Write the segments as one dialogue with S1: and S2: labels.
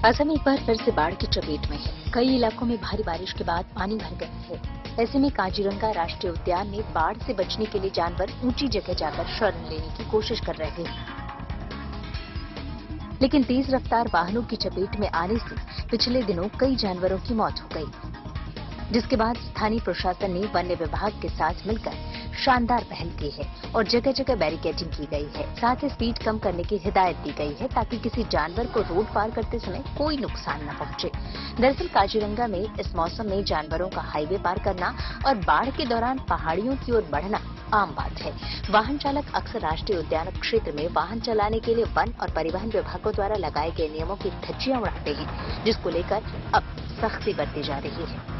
S1: असम एक बार फिर से बाढ़ की चपेट में है। कई इलाकों में भारी बारिश के बाद पानी भर गया है। ऐसे में काजीरंगा राष्ट्रीय उद्यान में बाढ़ से बचने के लिए जानवर ऊंची जगह जाकर शरण लेने की कोशिश कर रहे हैं। लेकिन तेज रफ्तार वाहनों की चपेट में आने से पिछले दिनों कई जानवरों की मौत हो गई, जिसके बाद स्थानीय प्रशासन ने वन्य विभाग के साथ मिलकर शानदार पहल की है और जगह जगह बैरिकेडिंग की गई है। साथ ही स्पीड कम करने की हिदायत दी गई है ताकि किसी जानवर को रोड पार करते समय कोई नुकसान न पहुंचे। दरअसल काजीरंगा में इस मौसम में जानवरों का हाईवे पार करना और बाढ़ के दौरान पहाड़ियों की ओर बढ़ना आम बात है। वाहन चालक अक्सर राष्ट्रीय उद्यान क्षेत्र में वाहन चलाने के लिए वन और परिवहन विभागों द्वारा लगाए गए नियमों की धज्जियां उड़ाते हैं, जिसको लेकर अब सख्ती बरती जा रही है।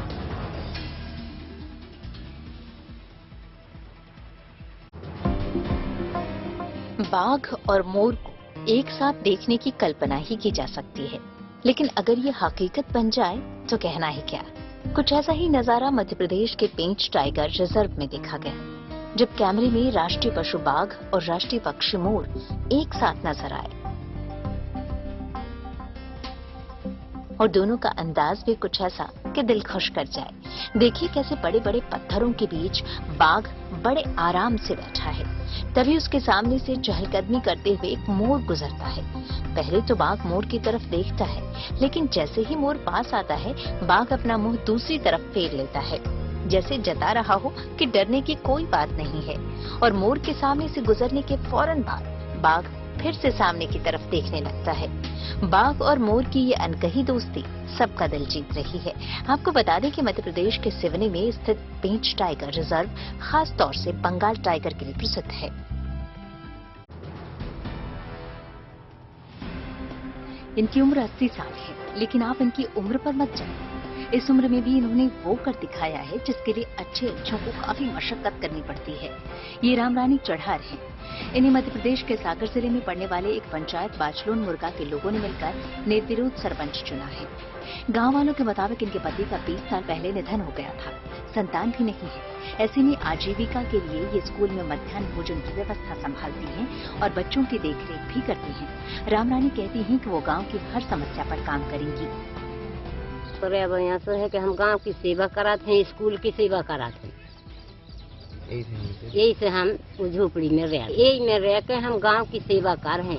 S1: बाघ और मोर को एक साथ देखने की कल्पना ही की जा सकती है, लेकिन अगर ये हकीकत बन जाए तो कहना ही क्या। कुछ ऐसा ही नजारा मध्य प्रदेश के पेंच टाइगर रिजर्व में देखा गया, जब कैमरे में राष्ट्रीय पशु बाघ और राष्ट्रीय पक्षी मोर एक साथ नजर आए और दोनों का अंदाज भी कुछ ऐसा कि दिल खुश कर जाए। देखिए कैसे बड़े बड़े पत्थरों के बीच बाघ बड़े आराम से बैठा है, तभी उसके सामने से चहलकदमी करते हुए एक मोर गुजरता है। पहले तो बाघ मोर की तरफ देखता है, लेकिन जैसे ही मोर पास आता है बाघ अपना मुंह दूसरी तरफ फेर लेता है, जैसे जता रहा हो कि डरने की कोई बात नहीं है। और मोर के सामने से गुजरने के फौरन बाद बाघ फिर से सामने की तरफ देखने लगता है। बाघ और मोर की ये अनकही दोस्ती सबका दिल जीत रही है। आपको बता दें कि मध्य प्रदेश के सिवनी में स्थित पेंच टाइगर रिजर्व खास तौर से बंगाल टाइगर के लिए प्रसिद्ध है। इनकी उम्र 80 साल है, लेकिन आप इनकी उम्र पर मत जाइए। इस उम्र में भी इन्होंने वो कर दिखाया है जिसके लिए अच्छे अच्छों को काफी मशक्कत करनी पड़ती है। ये रामरानी चढ़ार है। इन्हें मध्य प्रदेश के सागर जिले में पड़ने वाले एक पंचायत बाचलोन मुर्गा के लोगों ने मिलकर निर्विरोध सरपंच चुना है। गांव वालों के मुताबिक इनके पति का 20 साल पहले निधन हो गया था, संतान भी नहीं है। ऐसे में आजीविका के लिए ये स्कूल में मध्याह्न भोजन की व्यवस्था संभालती हैं और बच्चों की देखरेख भी करती हैं। रामरानी कहती हैं कि वो गांव की हर समस्या पर काम करेंगी।
S2: तो यहाँ से है कि हम गांव की सेवा कराते हैं, स्कूल की सेवा कराते हैं। यही से हम झोपड़ी में रह के हम गांव की सेवा कर हैं।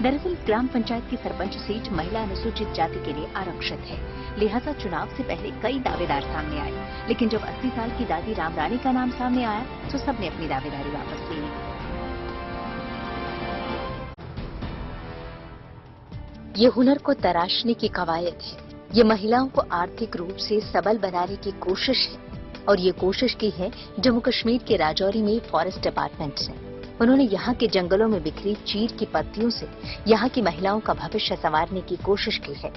S1: दरअसल ग्राम पंचायत की सरपंच सीट महिला अनुसूचित जाति के लिए आरक्षित है, लिहाजा चुनाव से पहले कई दावेदार सामने आए, लेकिन जब 80 साल की दादी रामरानी का नाम सामने आया तो सबने अपनी दावेदारी वापस ले ली। ये हुनर को तराशने की कवायद है। ये महिलाओं को आर्थिक रूप से सबल बनाने की कोशिश है और ये कोशिश की है जम्मू कश्मीर के राजौरी में फॉरेस्ट डिपार्टमेंट ने। उन्होंने यहाँ के जंगलों में बिखरी चीड़ की पत्तियों से यहाँ की महिलाओं का भविष्य संवारने की कोशिश की है।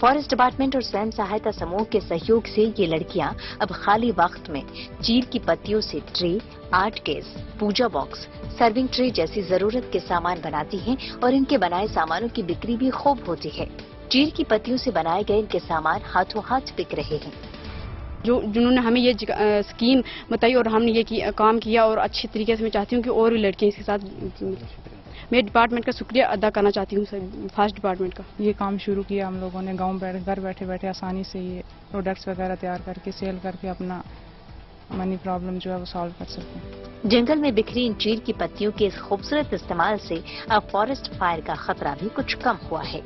S1: फॉरेस्ट डिपार्टमेंट और स्वयं सहायता समूह के सहयोग से ये लड़कियां अब खाली वक्त में चीड़ की पत्तियों से ट्रे, आर्ट केस, पूजा बॉक्स, सर्विंग ट्रे जैसी जरूरत के सामान बनाती हैं और इनके बनाए सामानों की बिक्री भी खूब होती है। चीड़ की पत्तियों से बनाए गए इनके सामान हाथों हाथ बिक रहे हैं।
S3: जिन्होंने हमें ये स्कीम बताई और हमने ये काम किया और अच्छी तरीके से मैं चाहती हूँ कि और भी लड़कियां इसके साथ। मैं डिपार्टमेंट का शुक्रिया अदा करना चाहती हूँ, फर्स्ट डिपार्टमेंट का।
S4: ये काम शुरू किया हम लोगों ने गांव घर बैठे बैठे आसानी से ये प्रोडक्ट्स वगैरह तैयार करके सेल करके अपना मनी प्रॉब्लम जो है वो सॉल्व कर सकते हैं।
S1: जंगल में बिखरी इन चीड़ की पत्तियों के इस खूबसूरत इस्तेमाल से अब फॉरेस्ट फायर का खतरा भी कुछ कम हुआ है।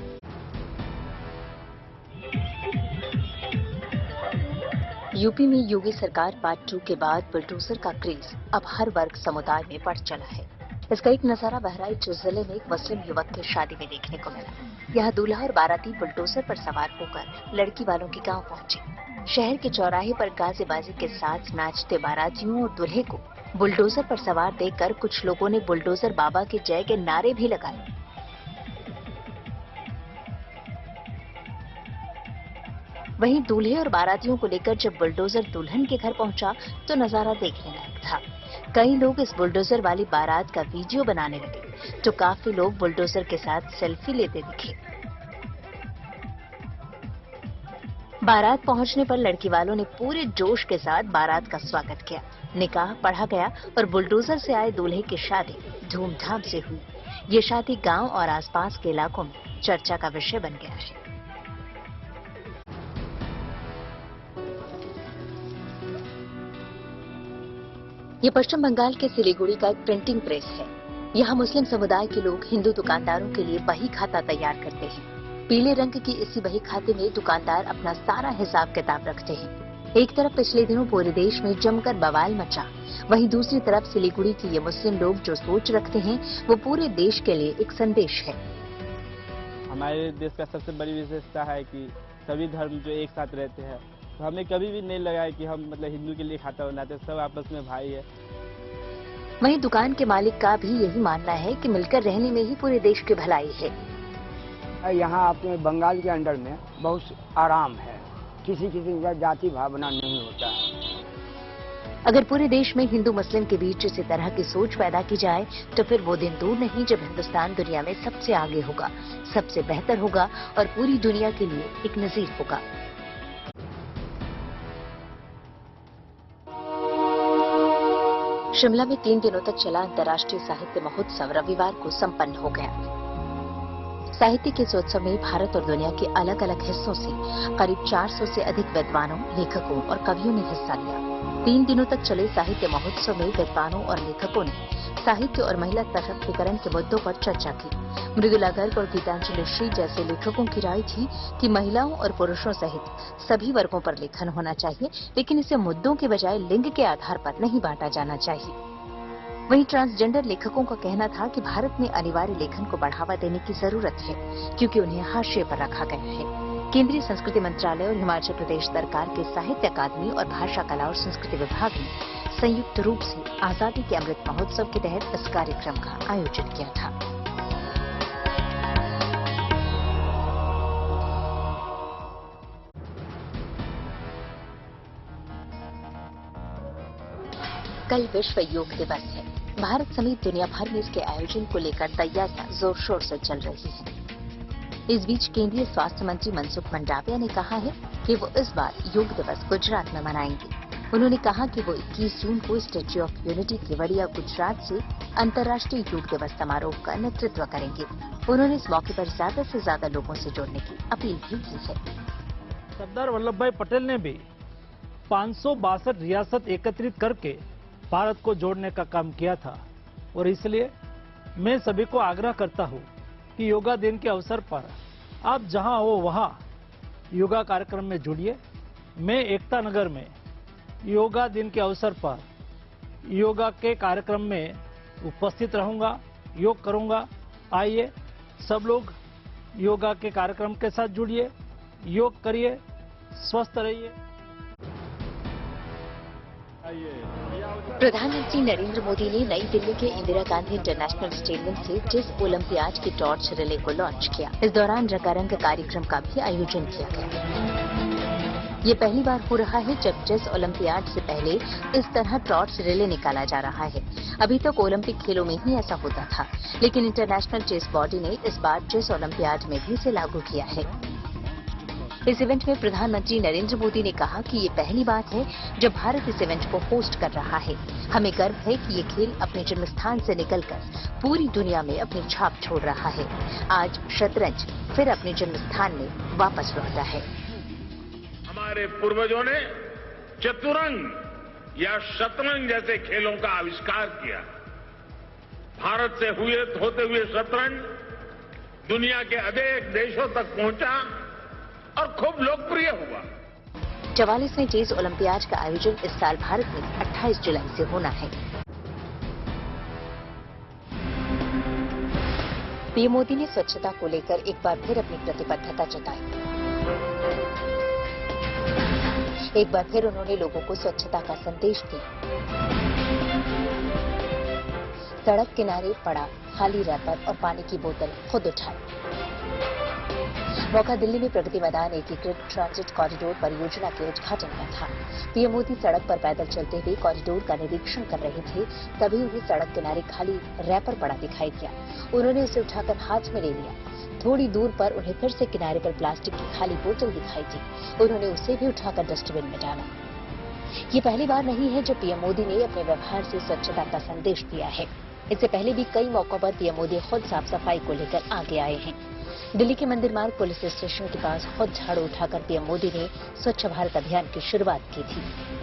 S1: यूपी में योगी सरकार पार्ट 2 के बाद बुलडोजर का क्रेज अब हर वर्ग समुदाय में बढ़ चला है। इसका एक नजारा बहराइच जिले में एक मुस्लिम युवक की शादी में देखने को मिला। यहाँ दूल्हा और बाराती बुलडोजर पर सवार होकर लड़की वालों के गांव पहुंचे। शहर के चौराहे पर गाजे बाजे के साथ नाचते बारातियों और दूल्हे को बुलडोजर पर सवार देखकर कुछ लोगों ने बुलडोजर बाबा के जय के नारे भी लगाए। वहीं दूल्हे और बारातियों को लेकर जब बुलडोजर दुल्हन के घर पहुंचा तो नजारा देखने लायक था। कई लोग इस बुलडोजर वाली बारात का वीडियो बनाने लगे तो काफी लोग बुलडोजर के साथ सेल्फी लेते दिखे। बारात पहुंचने पर लड़की वालों ने पूरे जोश के साथ बारात का स्वागत किया। निकाह पढ़ा गया और बुलडोजर से आए दूल्हे की शादी धूमधाम से हुई। ये शादी गांव और आसपास के इलाकों में चर्चा का विषय बन गया है। ये पश्चिम बंगाल के सिलीगुड़ी का एक प्रिंटिंग प्रेस है। यहाँ मुस्लिम समुदाय के लोग हिंदू दुकानदारों के लिए बही खाता तैयार करते हैं। पीले रंग की इसी बही खाते में दुकानदार अपना सारा हिसाब किताब रखते हैं। एक तरफ पिछले दिनों पूरे देश में जमकर बवाल मचा, वहीं दूसरी तरफ सिलीगुड़ी के ये मुस्लिम लोग जो सोच रखते हैं वो पूरे देश के लिए एक संदेश है।
S5: हमारे देश का सबसे बड़ी विशेषता है कि सभी धर्म जो एक साथ रहते हैं, तो हमें कभी भी नहीं लगा है कि हम हिंदू के लिए खाता बनाते, सब आपस में भाई है।
S1: वहीं दुकान के मालिक का भी यही मानना है कि मिलकर रहने में ही पूरे देश की भलाई है।
S6: यहाँ अपने बंगाल के अंडर में बहुत आराम है, किसी का जाति भावना नहीं होता है।
S1: अगर पूरे देश में हिंदू मुस्लिम के बीच इसी तरह की सोच पैदा की जाए तो फिर वो दिन दूर नहीं जब हिंदुस्तान दुनिया में सबसे आगे होगा, सबसे बेहतर होगा और पूरी दुनिया के लिए एक नजीर होगा। शिमला में 3 दिनों तक चला अंतर्राष्ट्रीय साहित्य महोत्सव रविवार को संपन्न हो गया। साहित्य के इस उत्सव में भारत और दुनिया के अलग अलग हिस्सों से करीब 400 से अधिक विद्वानों, लेखकों और कवियों ने हिस्सा लिया। 3 दिनों तक चले साहित्य महोत्सव में विद्वानों और लेखकों ने साहित्य और महिला सशक्तिकरण के मुद्दों पर चर्चा की। मृदुला गर्ग और गीतांजलि श्री जैसे लेखकों की राय थी कि महिलाओं और पुरुषों सहित सभी वर्गों पर लेखन होना चाहिए, लेकिन इसे मुद्दों के बजाय लिंग के आधार पर नहीं बांटा जाना चाहिए। वहीं ट्रांसजेंडर लेखकों का कहना था कि भारत में अनिवार्य लेखन को बढ़ावा देने की जरूरत है, क्योंकि उन्हें हाशिए पर रखा गया है। केंद्रीय संस्कृति मंत्रालय और हिमाचल प्रदेश सरकार के साहित्य अकादमी और भाषा कला और संस्कृति विभाग ने संयुक्त रूप से आजादी के अमृत महोत्सव के तहत इस कार्यक्रम का आयोजन किया था। कल विश्व योग दिवस है। भारत समेत दुनिया भर में इसके आयोजन को लेकर तैयारियां जोर शोर से चल रही हैं। इस बीच केंद्रीय स्वास्थ्य मंत्री मनसुख मंडाविया ने कहा है कि वो इस बार योग दिवस गुजरात में मनाएंगे। उन्होंने कहा कि वो 21 जून को statue of unity Kevadia Gujarat से अंतर्राष्ट्रीय योग दिवस समारोह का नेतृत्व करेंगे। उन्होंने इस मौके पर ज्यादा से ज्यादा लोगों से जुड़ने की अपील भी की है।
S7: सरदार वल्लभ भाई पटेल ने भी 562 रियासत एकत्रित करके भारत को जोड़ने का काम किया था और इसलिए मैं सभी को आग्रह करता हूं कि योगा दिन के अवसर पर आप जहां हो वहां योगा कार्यक्रम में जुड़िए। मैं एकता नगर में योगा दिन के अवसर पर योगा के कार्यक्रम में उपस्थित रहूंगा, योग करूंगा। आइए सब लोग योगा के कार्यक्रम के साथ जुड़िए, योग करिए, स्वस्थ रहिए।
S1: प्रधानमंत्री नरेंद्र मोदी ने नई दिल्ली के इंदिरा गांधी इंटरनेशनल स्टेडियम से चेस ओलंपियाड की टॉर्च रिले को लॉन्च किया। इस दौरान रंगारंग कार्यक्रम का भी आयोजन किया गया। ये पहली बार हो रहा है जब चेस ओलंपियाड से पहले इस तरह टॉर्च रिले निकाला जा रहा है। अभी तक ओलंपिक खेलों में ही ऐसा होता था, लेकिन इंटरनेशनल चेस बॉडी ने इस बार चेस ओलंपियाड में भी इसे लागू किया है। इस इवेंट में प्रधानमंत्री नरेंद्र मोदी ने कहा कि ये पहली बात है जब भारत इस इवेंट को होस्ट कर रहा है। हमें गर्व है कि ये खेल अपने जन्म स्थान से निकलकर पूरी दुनिया में अपनी छाप छोड़ रहा है। आज शतरंज फिर अपने जन्म स्थान में वापस लौटा है।
S8: हमारे पूर्वजों ने चतुरंग या शतरंज जैसे खेलों का आविष्कार किया। भारत से होते हुए शतरंज दुनिया के अनेक देशों तक पहुंचा और खूब लोकप्रिय हुआ।
S1: 44वें चेस ओलंपियाड का आयोजन इस साल भारत में 28 जुलाई से होना है। पीएम मोदी ने स्वच्छता को लेकर एक बार फिर अपनी प्रतिबद्धता जताई। एक बार फिर उन्होंने लोगों को स्वच्छता का संदेश दिया। सड़क किनारे पड़ा खाली रैपर और पानी की बोतल खुद उठाई। मौका दिल्ली में प्रगति मैदान एकीकृत ट्रांजिट कॉरिडोर परियोजना के उद्घाटन का था। पीएम मोदी सड़क पर पैदल चलते हुए कॉरिडोर का निरीक्षण कर रहे थे, तभी उन्हें सड़क किनारे खाली रैपर पड़ा दिखाई दिया। उन्होंने उसे उठाकर हाथ में ले लिया। थोड़ी दूर पर उन्हें फिर से किनारे पर प्लास्टिक की खाली बोतल दिखाई दी। उन्होंने उसे भी उठाकर डस्टबिन में डाला। ये पहली बार नहीं है जब पीएम मोदी ने अपने व्यवहार से स्वच्छता का संदेश दिया है। इससे पहले भी कई मौकों पर पीएम मोदी खुद साफ सफाई को लेकर आगे आए हैं। दिल्ली के मंदिर मार्ग पुलिस स्टेशन के पास खुद झाड़ू उठाकर पीएम मोदी ने स्वच्छ भारत अभियान की शुरुआत की थी।